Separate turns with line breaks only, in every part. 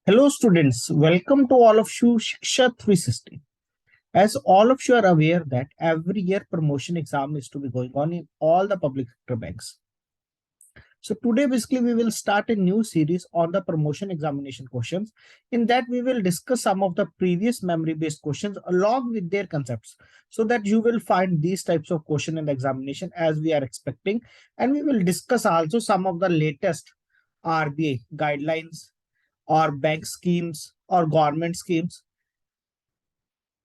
Hello students, welcome to all of you Shiksha 360. As all of you are aware that every year promotion exam is to be going on in all the public sector banks. So today basically we will start a new series on the promotion examination questions. In that we will discuss some of the previous memory based questions along with their concepts so that you will find these types of question in the examination as we are expecting, and we will discuss also some of the latest RBI guidelines or bank schemes or government schemes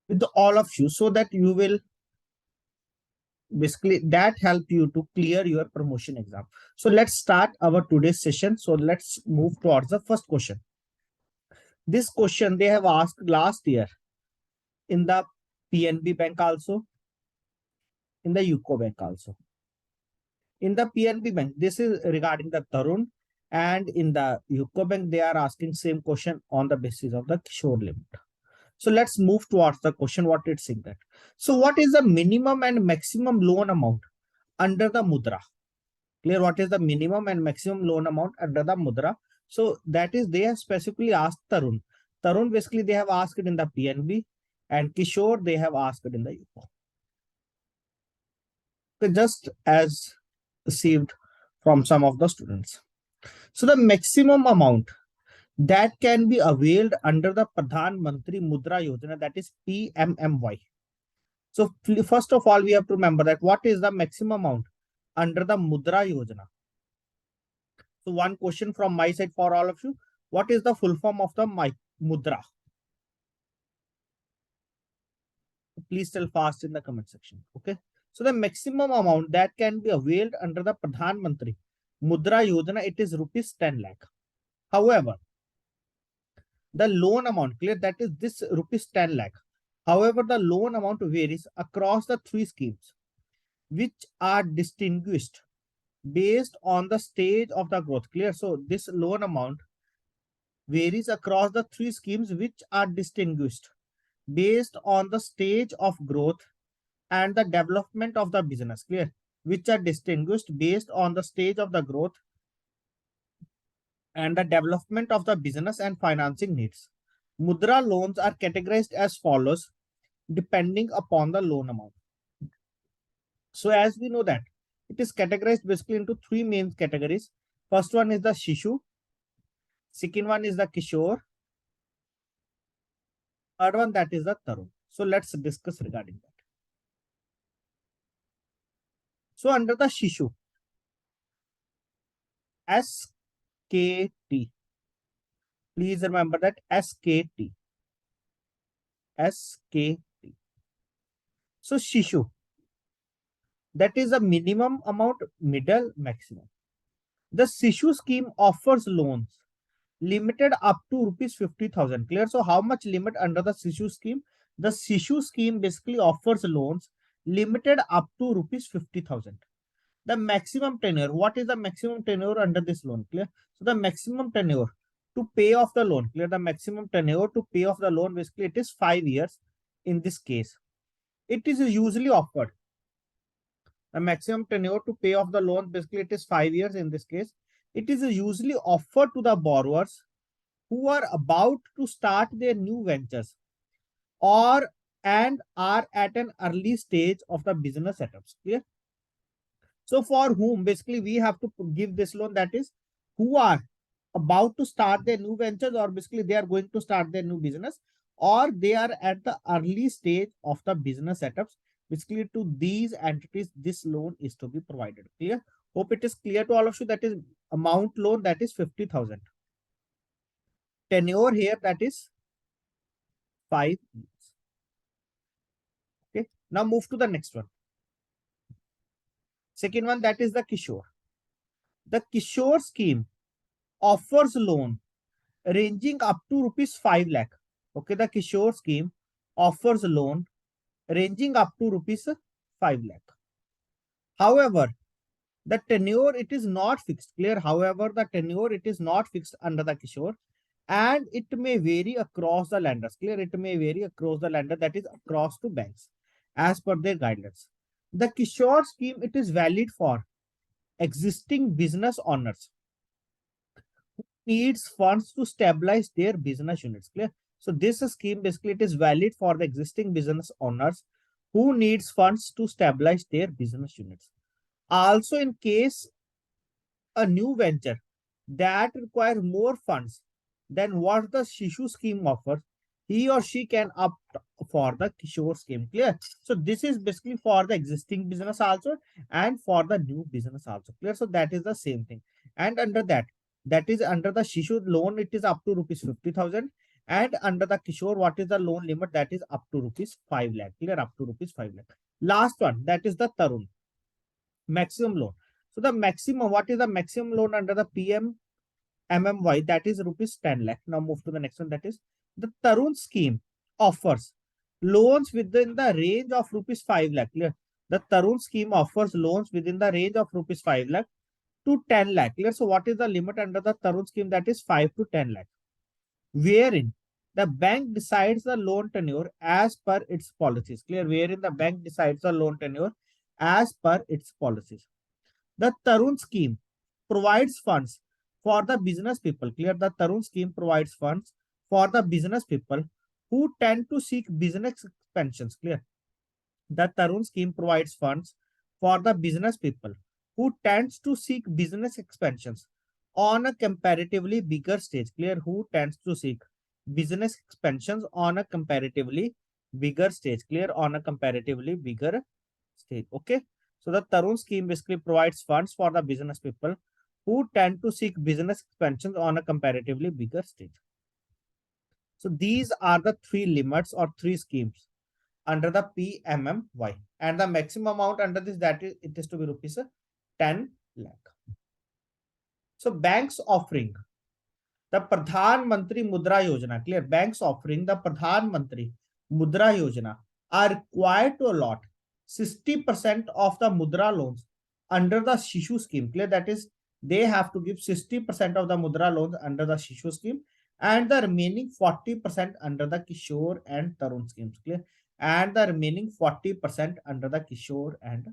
with all of you so that you will basically that help you to clear your promotion exam. So let's start our today's session. So let's move towards the first question. This question they have asked last year in the PNB bank also, in the UCO bank also. In the PNB bank, this is regarding the Tarun, and in the UCO bank, they are asking same question on the basis of the Kishore limit. So let's move towards the question what it's saying that. So what is the minimum and maximum loan amount under the mudra? Clear what is the minimum and maximum loan amount under the mudra? So that is they have specifically asked Tarun. Tarun basically they have asked it in the PNB, and Kishore they have asked it in the UCO. So just as received from some of the students. So the maximum amount that can be availed under the Pradhan Mantri Mudra Yojana, that is PMMY. So first of all, we have to remember that what is the maximum amount under the Mudra Yojana. So one question from my side for all of you. What is the full form of the Mudra? Please tell fast in the comment section. Okay. So the maximum amount that can be availed under the Pradhan Mantri Mudra Yojana, it is rupees 10 lakh. However, the loan amount, clear, that is this rupees 10 lakh. However, the loan amount varies across the three schemes, which are distinguished based on the stage of the growth. Clear. So this loan amount varies across the three schemes, which are distinguished based on the stage of growth and the development of the business. Clear. Which are distinguished based on the stage of the growth and the development of the business and financing needs. Mudra loans are categorized as follows depending upon the loan amount. So as we know that it is categorized basically into three main categories. First one is the Shishu. Second one is the Kishore. Third one that is the Tarun. So let's discuss regarding that. So under the Shishu, SKT. Please remember that SKT. SKT. So Shishu, that is a minimum amount, middle, maximum. The Shishu scheme offers loans limited up to rupees 50,000. Clear. So how much limit under the Shishu scheme? The Shishu scheme basically offers loans limited up to rupees 50,000. The maximum tenure, what is the maximum tenure under this loan? Clear. So the maximum tenure to pay off the loan, clear, the maximum tenure to pay off the loan basically it is 5 years in this case. It is usually offered. The maximum tenure to pay off the loan basically it is 5 years in this case. It is usually offered to the borrowers who are about to start their new ventures or and are at an early stage of the business setups. Clear. So for whom basically we have to give this loan, that is who are about to start their new ventures, or basically they are going to start their new business, or they are at the early stage of the business setups. Basically to these entities this loan is to be provided. Clear. Hope it is clear to all of you. That is amount loan, that is 50,000. Tenure here, that is 5 years. Okay. Now move to the next one. Second one, that is the Kishore. The Kishore scheme offers loan ranging up to rupees 5 lakh. Okay, the Kishore scheme offers loan ranging up to rupees 5 lakh. However, the tenure it is not fixed. Clear. However, the tenure it is not fixed under the Kishore, and it may vary across the lenders. Clear. It may vary across the lender, that is across to banks as per their guidelines. The Kishore scheme it is valid for existing business owners needs funds to stabilize their business units. Clear? So this scheme basically it is valid for the existing business owners who needs funds to stabilize their business units. Also, in case a new venture that require more funds than what the Shishu scheme offers, he or she can opt for the Kishore scheme. Clear? So this is basically for the existing business also and for the new business also. Clear? So that is the same thing. And under that, that is under the Shishu loan, it is up to rupees 50,000. And under the Kishore, what is the loan limit? That is up to rupees 5 lakh. Clear? Up to rupees 5 lakh. Last one, that is the Tarun maximum loan. So the maximum, what is the maximum loan under the PM MMY? That is rupees 10 lakh. Now move to the next one. That is the Tarun scheme offers loans within the range of rupees 5 lakh. Clear? The Tarun scheme offers loans within the range of rupees 5 lakh to 10 lakh. Clear? So what is the limit under the Tarun scheme? That is 5 to 10 lakh. Wherein the bank decides the loan tenure as per its policies. Clear? Wherein the bank decides the loan tenure as per its policies. The Tarun scheme provides funds for the business people. Clear? The Tarun scheme provides funds for the business people who tend to seek business expansions. Clear? The Tarun scheme provides funds for the business people who tends to seek business expansions on a comparatively bigger stage. Clear? Who tends to seek business expansions on a comparatively bigger stage. Clear? On a comparatively bigger stage. Okay. So the Tarun scheme basically provides funds for the business people who tend to seek business expansions on a comparatively bigger stage. So these are the three limits or three schemes under the PMMY, and the maximum amount under this, that is it is to be rupees 10 lakh. So banks offering the Pradhan Mantri Mudra Yojana. Clear? Banks offering the Pradhan Mantri Mudra Yojana are required to allot 60% of the Mudra loans under the Shishu scheme. Clear? That is, they have to give 60% of the Mudra loans under the Shishu scheme and the remaining 40% under the Kishore and Tarun schemes. Clear? And the remaining 40% under the Kishore and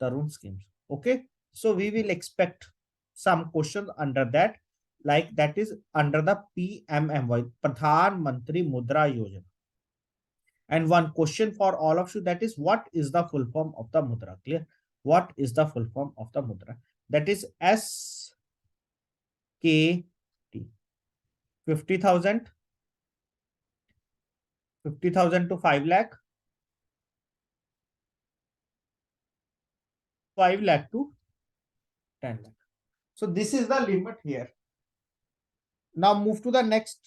Tarun schemes. Okay. So we will expect some questions under that, like that is under the PMMY, Pradhan Mantri Mudra Yojana. And one question for all of you, that is, what is the full form of the mudra? Clear? What is the full form of the mudra? That is SKT. 50,000, 50,000 to 5 lakh, 5 lakh to 10 lakh. So this is the limit here. Now move to the next.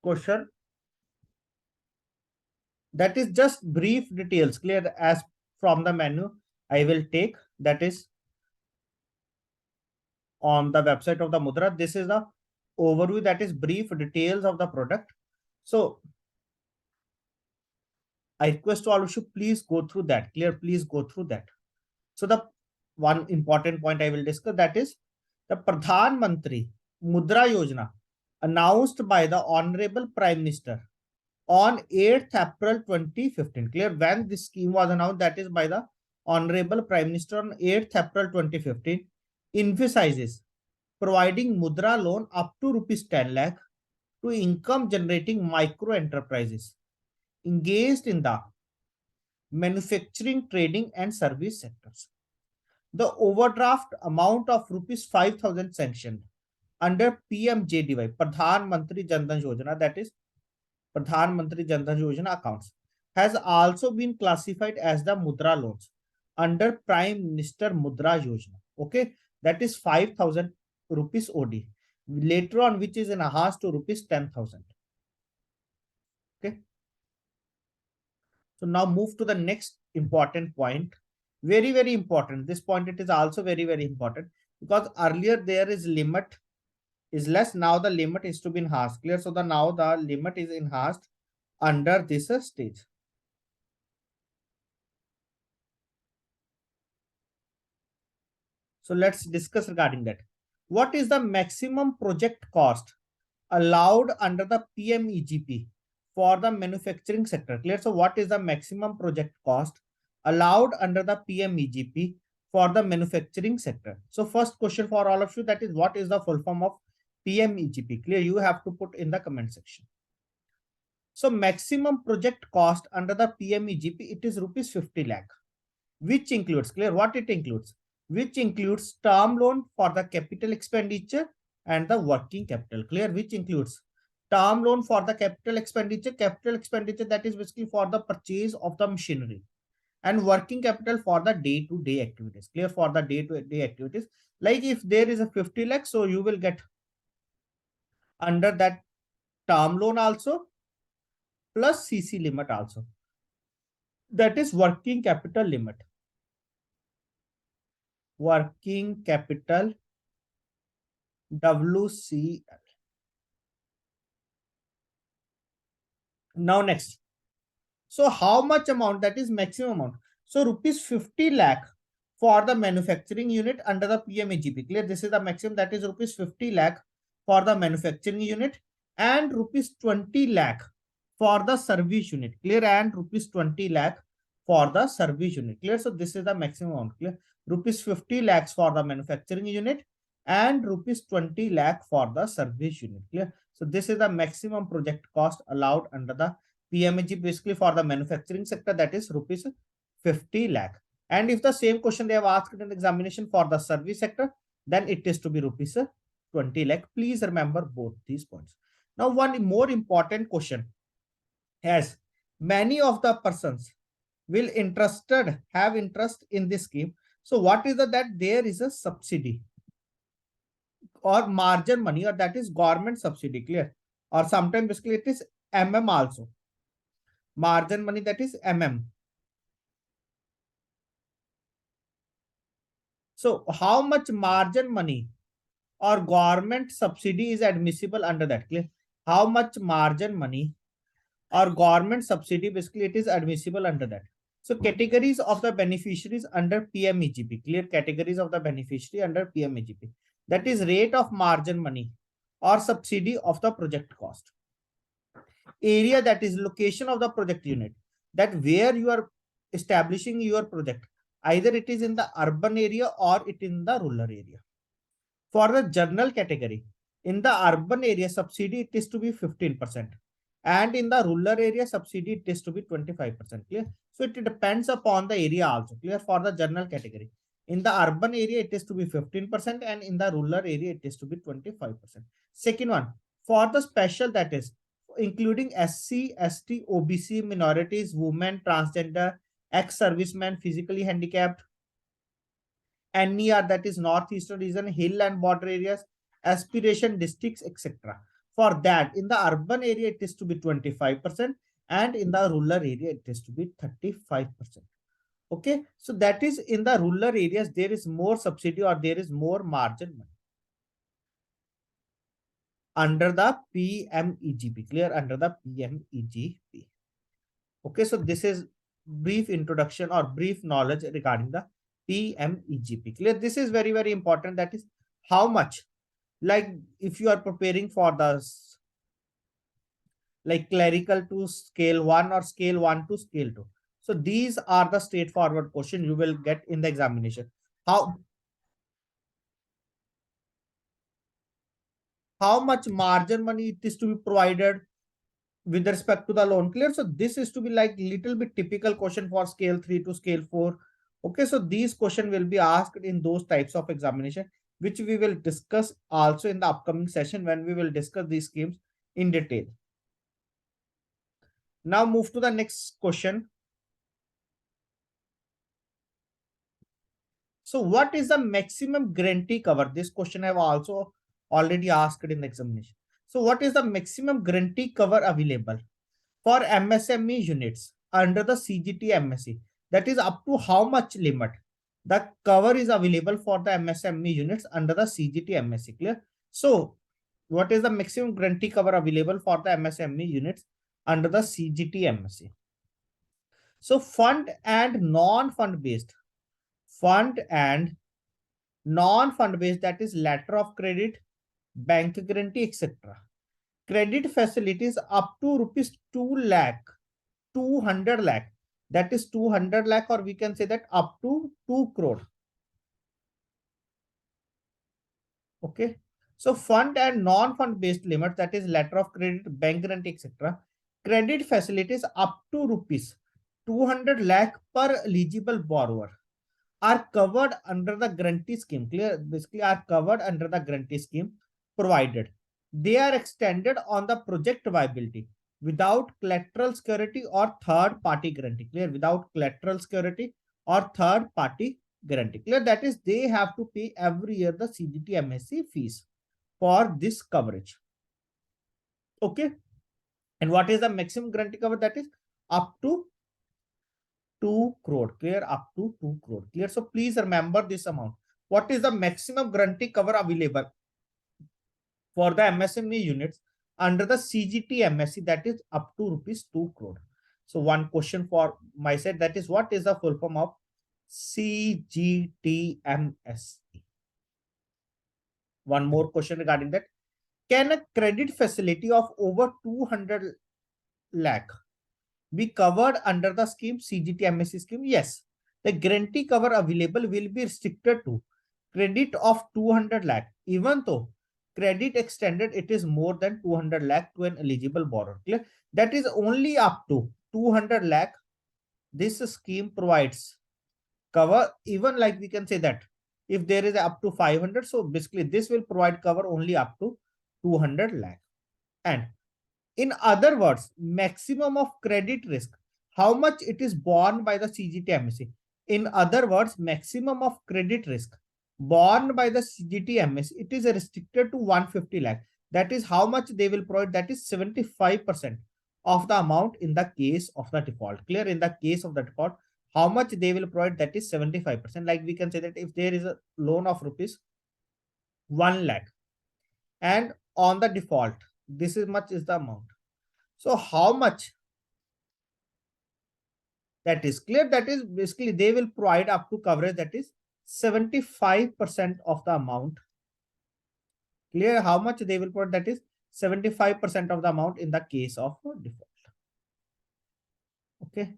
Question, that is just brief details. Clear? As from the menu I will take, that is on the website of the Mudra. This is the overview, that is brief details of the product. So I request all of you, please go through that. Clear? Please go through that. So the one important point I will discuss, that is the Pradhan Mantri Mudra Yojana announced by the Honorable Prime Minister on 8th April 2015. Clear? When this scheme was announced, that is by the Honorable Prime Minister on 8th April 2015, emphasizes providing Mudra loan up to rupees 10 lakh to income generating micro enterprises engaged in the manufacturing, trading, and service sectors. The overdraft amount of rupees 5,000 sanctioned under PMJDY, Pradhan Mantri Jan Dhan Yojana, that is Pradhan Mantri Jan Dhan Yojana accounts, has also been classified as the Mudra loans under Prime Minister Mudra Yojana. Okay, that is 5,000 rupees OD. Later on, which is enhanced to rupees 10,000. Okay. So now move to the next important point. Very, very important. This point, it is also very, very important, because earlier there is limit is less. Now the limit is to be enhanced. Clear? So now the limit is enhanced under this stage. So let's discuss regarding that. What is the maximum project cost allowed under the PMEGP for the manufacturing sector? Clear? So what is the maximum project cost allowed under the PMEGP for the manufacturing sector? So first question for all of you, that is what is the full form of PMEGP? Clear? You have to put in the comment section. So maximum project cost under the PMEGP, it is rupees 50 lakh, which includes, clear what it includes, which includes term loan for the capital expenditure and the working capital. Clear? Which includes term loan for the capital expenditure that is basically for the purchase of the machinery, and working capital for the day-to-day activities. Clear? For the day-to-day activities, like if there is a 50 lakh, so you will get under that term loan also plus CC limit also, that is working capital limit, working capital WCL. Now next, so how much amount, that is maximum amount? So rupees 50 lakh for the manufacturing unit under the PMEGP. Clear? This is the maximum, that is rupees 50 lakh for the manufacturing unit, and rupees 20 lakh for the service unit. Clear? And rupees 20 lakh for the service unit. Clear? So this is the maximum amount. Clear? Rupees 50 lakhs for the manufacturing unit and rupees 20 lakh for the service unit. Clear? So this is the maximum project cost allowed under the PMEG basically for the manufacturing sector, that is rupees 50 lakh. And if the same question they have asked in the examination for the service sector, then it is to be rupees 20 lakh. Please remember both these points. Now, one more important question, as many of the persons will have interest in this scheme. So what is that there is a subsidy or margin money, or that is government subsidy. Clear? Or sometimes basically it is also margin money, that is So how much margin money or government subsidy is admissible under that? Clear? How much margin money or government subsidy basically it is admissible under that? So categories of the beneficiaries under PMEGP. Clear? Categories of the beneficiary under PMEGP, that is rate of margin money or subsidy of the project cost. Area, that is location of the project unit, that where you are establishing your project, either it is in the urban area or it in the rural area. For the general category, in the urban area subsidy it is to be 15%, and in the rural area subsidy it is to be 25%. Clear? So it depends upon the area also. Clear? For the general category, in the urban area it is to be 15%, and in the rural area it is to be 25%. Second one, for the special, that is including SC, ST, OBC, minorities, women, transgender, ex-servicemen, physically handicapped, NER, that is northeastern region, hill and border areas, aspiration districts, etc. For that, in the urban area it is to be 25%, and in the rural area it is to be 35%. Okay, so that is in the rural areas there is more subsidy or there is more margin money under the PMEGP. Clear? Under the PMEGP. Okay, so this is brief introduction or brief knowledge regarding the PMEGP. Clear? This is very, very important. That is how much, like if you are preparing for the like clerical to scale 1 or scale 1 to scale 2. So these are the straightforward question you will get in the examination. How much margin money it is to be provided with respect to the loan. Clear? So this is to be like little bit typical question for scale 3 to scale 4. Okay, so these question will be asked in those types of examination, which we will discuss also in the upcoming session when we will discuss these schemes in detail. Now move to the next question. So what is the maximum grantee cover? This question I have also already asked in the examination. So what is the maximum grantee cover available for MSME units under the CGT MSE? That is up to how much limit the cover is available for the MSME units under the CGT MSE. Clear? So what is the maximum grantee cover available for the MSME units under the CGT MSE? So fund and non-fund based, fund and Non-fund based, that is letter of credit, bank guarantee, etc. Credit facilities up to rupees 2 lakh, 200 lakh, that is 200 lakh, or we can say that up to 2 crore. Okay. So fund and non-fund based limits, that is letter of credit, bank guarantee, etc. Credit facilities up to rupees 200 lakh per eligible borrower are covered under the grantee scheme. Clear? Basically, are covered under the grantee scheme, provided they are extended on the project viability without collateral security or third party guarantee. Clear? Without collateral security or third party guarantee. Clear? That is, they have to pay every year the CGT MSC fees for this coverage. Okay. And what is the maximum guarantee cover? That is up to 2 crore. Clear? Up to 2 crore. Clear? So please remember this amount. What is the maximum guarantee cover available for the MSME units under the CGT MSC? That is up to rupees 2 crore. So one question for my side, that is, what is the full form of CGT MSC? One more question regarding that. Can a credit facility of over 200 lakh be covered under the scheme, CGT MSC scheme? Yes. The guarantee cover available will be restricted to credit of 200 lakh, even though credit extended it is more than 200 lakh to an eligible borrower. Clear? That is only up to 200 lakh. This scheme provides cover, even like we can say that if there is up to 500, so basically this will provide cover only up to 200 lakh. And in other words, maximum of credit risk, how much it is borne by the CGT MSC. In other words, maximum of credit risk borne by the CGT MSC, it is restricted to 150 lakh. That is how much they will provide. That is 75% of the amount in the case of the default. Clear? In the case of the default, how much they will provide? That is 75%. Like we can say that if there is a loan of rupees 1 lakh and on the default, this is much is the amount. So how much that is? Clear? That is basically they will provide up to coverage, that is 75% of the amount. Clear? How much they will provide? That is 75% of the amount in the case of default. Okay.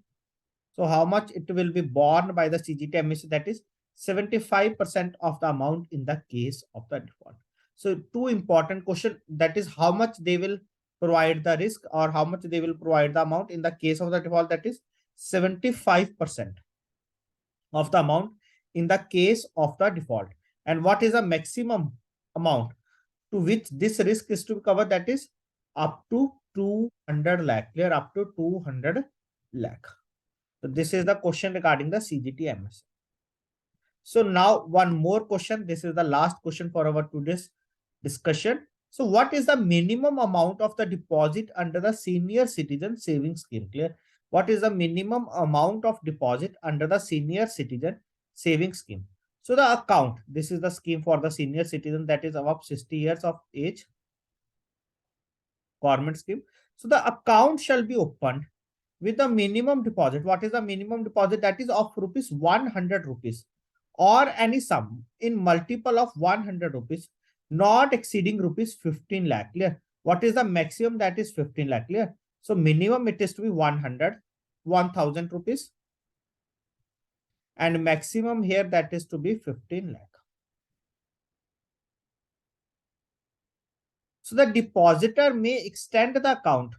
So how much it will be borne by the CGT MSC? That is 75% of the amount in the case of the default. So two important question, that is how much they will provide the risk or how much they will provide the amount in the case of the default. That is 75% of the amount in the case of the default. And what is the maximum amount to which this risk is to be covered? That is up to 200 lakh. Clear? Up to 200 lakh. So this is the question regarding the CGT MSC. So now one more question. This is the last question for our today's discussion. So what is the minimum amount of the deposit under the senior citizen savings scheme? Clear? What is the minimum amount of deposit under the senior citizen savings scheme? So the account, this is the scheme for the senior citizen that is above 60 years of age, government scheme. So the account shall be opened with the minimum deposit. What is the minimum deposit? That is of rupees 100 rupees or any sum in multiple of 100 rupees, not exceeding rupees 15 lakh. Clear? What is the maximum? That is 15 lakh. Clear? So minimum it is to be 1000 rupees, and maximum here that is to be 15 lakh. So the depositor may extend the account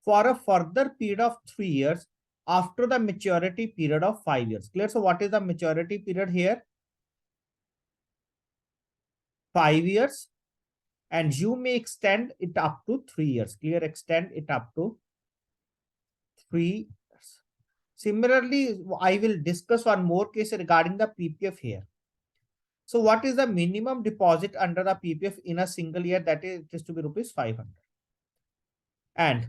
for a further period of 3 years after the maturity period of 5 years. Clear? So what is the maturity period here? 5 years. And you may extend it up to 3 years. Clear? Extend it up to 3 years. Similarly, I will discuss one more case regarding the PPF here. So what is the minimum deposit under the PPF in a single year? That is, it is to be rupees 500. And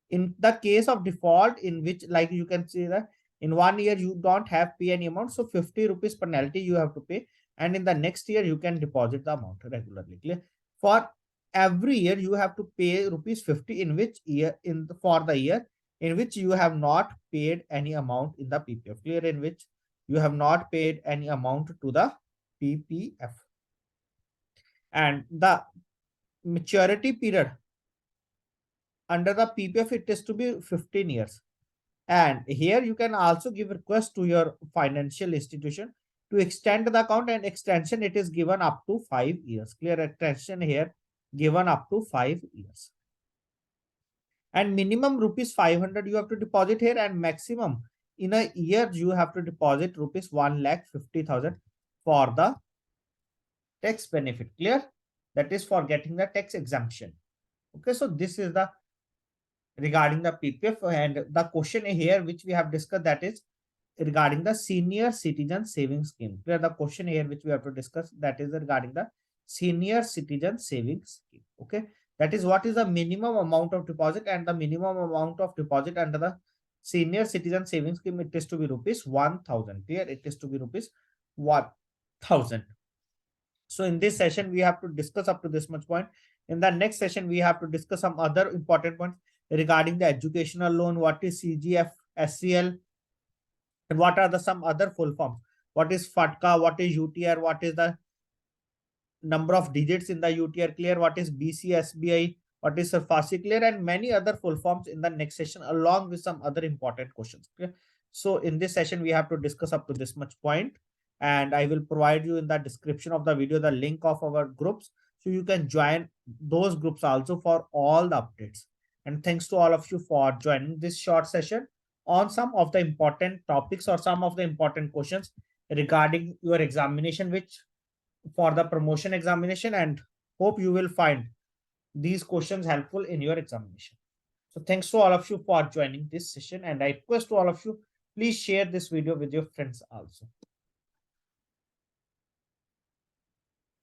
in the case of default, in which like you can see that in 1 year you don't have pay any amount, so 50 rupees penalty you have to pay, and in the next year you can deposit the amount regularly. Clear? For every year you have to pay rupees 50 in which year for the year in which you have not paid any amount in the PPF. Clear? In which you have not paid any amount to the PPF. And the maturity period under the PPF, it is to be 15 years. And here you can also give request to your financial institution to extend the account, and extension it is given up to 5 years. Clear? Extension here given up to 5 years. And minimum rupees 500 you have to deposit here, and maximum in a year you have to deposit rupees 1,50,000 for the tax benefit. Clear? That is for getting the tax exemption. Okay, so this is the regarding the PPF, and the question here which we have discussed, that is regarding the senior citizen savings scheme. Clear? The question here which we have to discuss, that is regarding the senior citizen savings scheme. Okay, that is what is the minimum amount of deposit, and the minimum amount of deposit under the senior citizen savings scheme, it is to be rupees 1,000. Clear? It is to be rupees 1,000. So in this session we have to discuss up to this much point. In the next session we have to discuss some other important points regarding the educational loan, what is CGF, SCL, and what are the some other full forms. What is FATCA, what is UTR, what is the number of digits in the UTR. Clear? What is BCSBI, what is SARFAESI. Clear? And many other full forms in the next session, along with some other important questions. Clear? So in this session we have to discuss up to this much point, and I will provide you in the description of the video the link of our groups, so you can join those groups also for all the updates. And thanks to all of you for joining this short session on some of the important topics or some of the important questions regarding your examination, which for the promotion examination, and hope you will find these questions helpful in your examination. So thanks to all of you for joining this session, and I request to all of you, please share this video with your friends also.